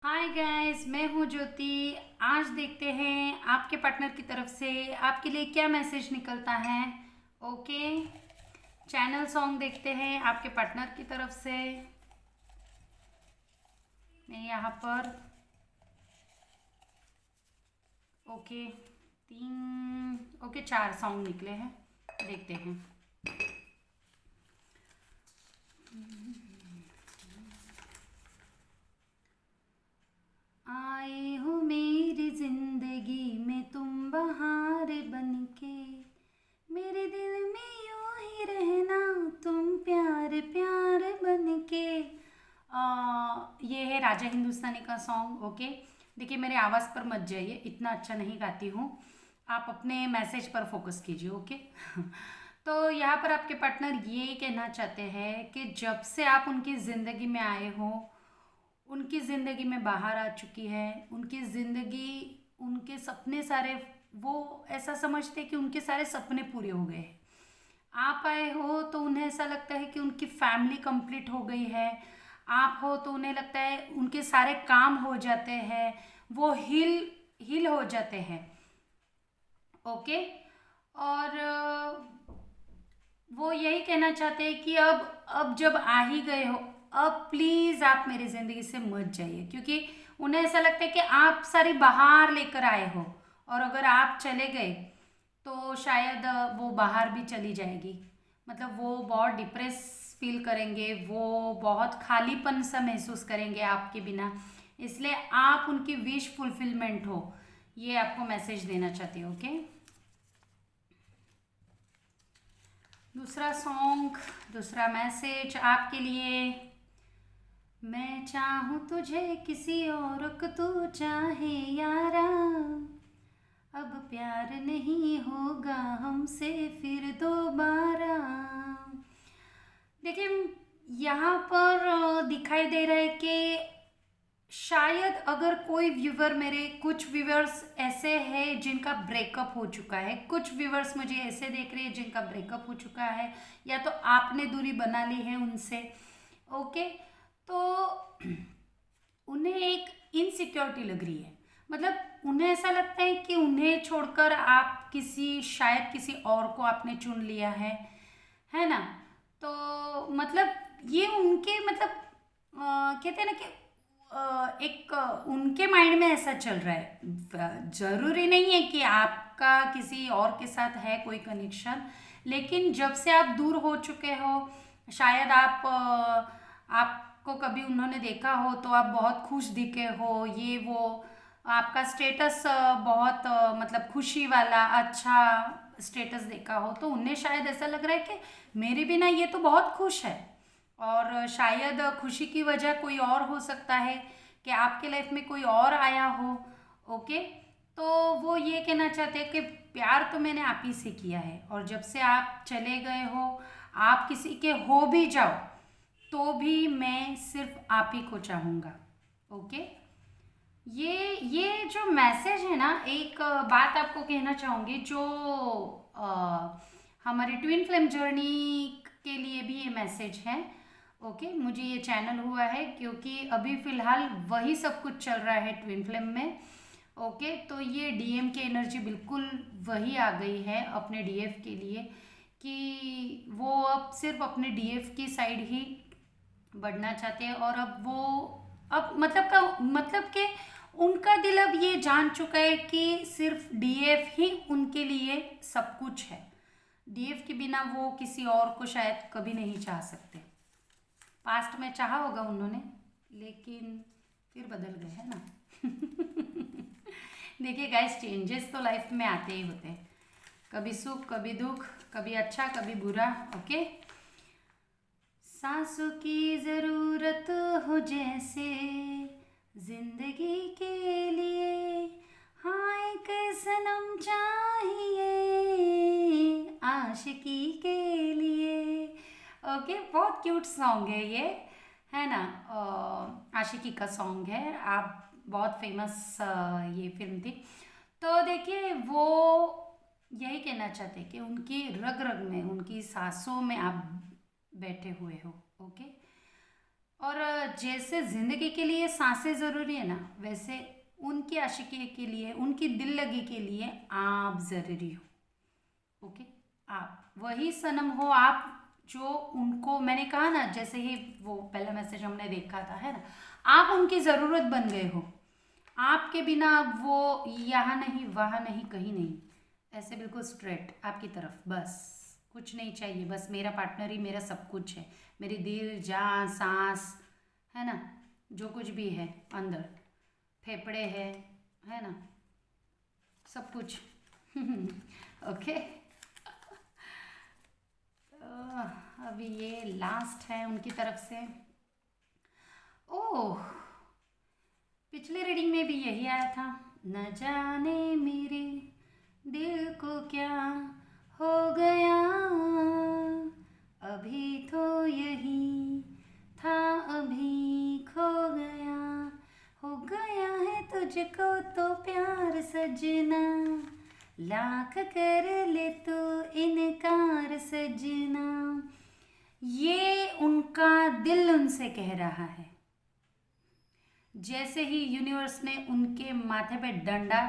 Hi guys, मैं हूँ ज्योति। आज देखते हैं आपके पार्टनर की तरफ से आपके लिए क्या मैसेज निकलता है। ओके, चैनल सॉन्ग देखते हैं आपके पार्टनर की तरफ से। मैं यहाँ पर ओके चार सॉन्ग निकले हैं, देखते हैं। आए हो मेरी जिंदगी में तुम बहार बनके, मेरे दिल में यूं ही रहना तुम प्यार प्यार बनके। ये है राजा हिंदुस्तानी का सॉन्ग। ओके, देखिए मेरे आवाज़ पर मत जाइए, इतना अच्छा नहीं गाती हूँ। आप अपने मैसेज पर फोकस कीजिए। ओके तो यहाँ पर आपके पार्टनर ये कहना चाहते हैं कि जब से आप उनकी ज़िंदगी में आए हो, उनकी ज़िंदगी में बाहर आ चुकी है। उनकी ज़िंदगी, उनके सपने सारे, वो ऐसा समझते हैं कि उनके सारे सपने पूरे हो गए हैं। आप आए हो तो उन्हें ऐसा लगता है कि उनकी फैमिली कंप्लीट हो गई है। आप हो तो उन्हें लगता है उनके सारे काम हो जाते हैं, वो हिल हिल हो जाते हैं। ओके, और वो यही कहना चाहते हैं कि अब जब आ ही गए हो, अब प्लीज़ आप मेरी ज़िंदगी से मत जाइए, क्योंकि उन्हें ऐसा लगता है कि आप सारी बहार लेकर आए हो, और अगर आप चले गए तो शायद वो बाहर भी चली जाएगी। मतलब वो बहुत डिप्रेस फील करेंगे, वो बहुत खालीपन सा महसूस करेंगे आपके बिना। इसलिए आप उनकी विश फुलफिलमेंट हो, ये आपको मैसेज देना चाहती हूँ। ओके, दूसरा सॉन्ग, दूसरा मैसेज आपके लिए। मैं चाहूँ तुझे किसी और को तू चाहे यारा, अब प्यार नहीं होगा हमसे फिर दोबारा। देखिए यहाँ पर दिखाई दे रहा है कि शायद अगर कोई व्यूवर, मेरे कुछ व्यूवर्स ऐसे हैं जिनका ब्रेकअप हो चुका है, कुछ व्यूवर्स मुझे ऐसे देख रहे हैं जिनका ब्रेकअप हो चुका है, या तो आपने दूरी बना ली है उनसे। ओके, तो उन्हें एक इनसिक्योरिटी लग रही है। मतलब उन्हें ऐसा लगता है कि उन्हें छोड़कर आप किसी, शायद किसी और को आपने चुन लिया है ना। तो मतलब ये उनके, मतलब कहते हैं ना कि एक उनके माइंड में ऐसा चल रहा है। जरूरी नहीं है कि आपका किसी और के साथ है कोई कनेक्शन, लेकिन जब से आप दूर हो चुके हो, शायद आपको कभी उन्होंने देखा हो तो आप बहुत खुश दिखे हो, ये वो आपका स्टेटस बहुत मतलब खुशी वाला अच्छा स्टेटस देखा हो, तो उन्हें शायद ऐसा लग रहा है कि मेरे बिना ये तो बहुत खुश है, और शायद खुशी की वजह कोई और हो सकता है कि आपके लाइफ में कोई और आया हो। ओके, तो वो ये कहना चाहते हैं कि प्यार तो मैंने आप ही से किया है, और जब से आप चले गए हो, आप किसी के हो भी जाओ तो भी मैं सिर्फ आप ही को चाहूँगा। ओके, ये जो मैसेज है ना, एक बात आपको कहना चाहूँगी, जो हमारी ट्विन फ्लेम जर्नी के लिए भी ये मैसेज है। ओके, मुझे ये चैनल हुआ है क्योंकि अभी फ़िलहाल वही सब कुछ चल रहा है ट्विन फ्लेम में। ओके, तो ये डीएम की एनर्जी बिल्कुल वही आ गई है अपने डीएफ के लिए, कि वो अब सिर्फ अपने डीएफ की साइड ही बढ़ना चाहते हैं, और अब वो, अब मतलब कि उनका दिल अब ये जान चुका है कि सिर्फ डीएफ ही उनके लिए सब कुछ है। डीएफ के बिना वो किसी और को शायद कभी नहीं चाह सकते। पास्ट में चाहा होगा उन्होंने, लेकिन फिर बदल गए, है ना। देखिए गाइस, चेंजेस तो लाइफ में आते ही होते हैं, कभी सुख कभी दुख, कभी अच्छा कभी बुरा। ओके, सांसों की जरूरत हो जैसे जिंदगी के लिए, हाँ एक सनम चाहिए आशिकी के लिए। ओके, बहुत क्यूट सॉन्ग है ये, है ना। आशिकी का सॉन्ग है, आप बहुत फेमस ये फिल्म थी। तो देखिए वो यही कहना चाहते हैं कि उनकी रग रग में, उनकी सांसों में आप बैठे हुए हो। ओके, और जैसे ज़िंदगी के लिए सांसें ज़रूरी है ना, वैसे उनकी आशिकी के लिए, उनकी दिल लगी के लिए आप ज़रूरी हो। ओके, आप वही सनम हो आप जो उनको, मैंने कहा ना जैसे ही वो पहला मैसेज हमने देखा था, है ना, आप उनकी ज़रूरत बन गए हो। आपके बिना वो यहाँ नहीं वहाँ नहीं कहीं नहीं, ऐसे बिल्कुल स्ट्रेट आपकी तरफ, बस कुछ नहीं चाहिए, बस मेरा पार्टनर ही मेरा सब कुछ है, मेरी दिल जान सांस, है ना, जो कुछ भी है अंदर, फेफड़े है ना, सब कुछ। ओके, अभी ये लास्ट है उनकी तरफ से। ओह, पिछले रीडिंग में भी यही आया था, न जाने मेरे दिल को क्या हो गया, अभी तो यही था अभी खो गया, हो गया है तुझको तो प्यार सजना, लाख कर ले तो इनकार सजना। ये उनका दिल उनसे कह रहा है। जैसे ही यूनिवर्स ने उनके माथे पे डंडा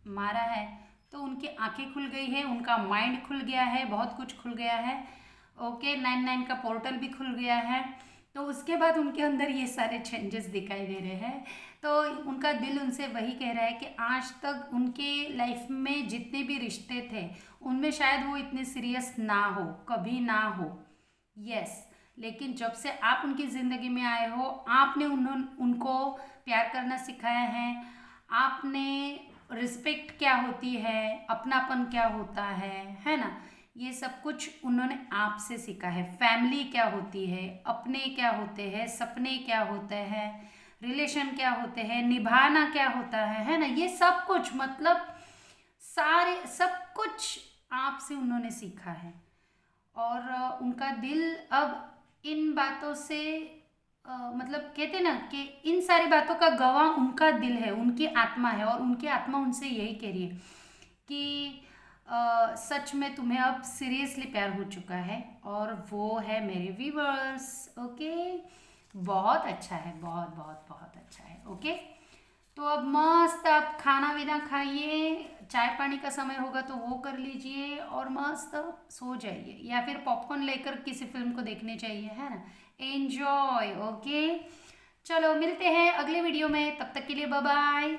मारा है तो उनकी आंखें खुल गई है, उनका माइंड खुल गया है, बहुत कुछ खुल गया है। ओके, 99 का पोर्टल भी खुल गया है। तो उसके बाद उनके अंदर ये सारे चेंजेस दिखाई दे रहे हैं। तो उनका दिल उनसे वही कह रहा है कि आज तक उनके लाइफ में जितने भी रिश्ते थे उनमें शायद वो इतने सीरियस ना हो, कभी ना हो। यस, लेकिन जब से आप उनकी ज़िंदगी में आए हो, आपने उनको प्यार करना सिखाया है, आपने रिस्पेक्ट क्या होती है, अपनापन क्या होता है ना, ये सब कुछ उन्होंने आपसे सीखा है। फैमिली क्या होती है, अपने क्या होते हैं, सपने क्या होते हैं, रिलेशन क्या होते हैं, निभाना क्या होता है ना, ये सब कुछ, मतलब सारे सब कुछ आपसे उन्होंने सीखा है। और उनका दिल अब इन बातों से मतलब कहते ना कि इन सारी बातों का गवाह उनका दिल है, उनकी आत्मा है, और उनकी आत्मा उनसे यही कह रही है कि सच में तुम्हें अब सीरियसली प्यार हो चुका है, और वो है मेरे व्यूवर्स। ओके, बहुत अच्छा है, बहुत बहुत बहुत अच्छा है। ओके, तो अब मस्त आप खाना वीना खाइए, चाय पानी का समय होगा तो वो कर लीजिए, और मस्त सो जाइए, या फिर पॉपकॉर्न लेकर किसी फिल्म को देखने चाहिए, है ना। एंजॉय। ओके, चलो मिलते हैं अगले वीडियो में, तब तक के लिए बाय बाय।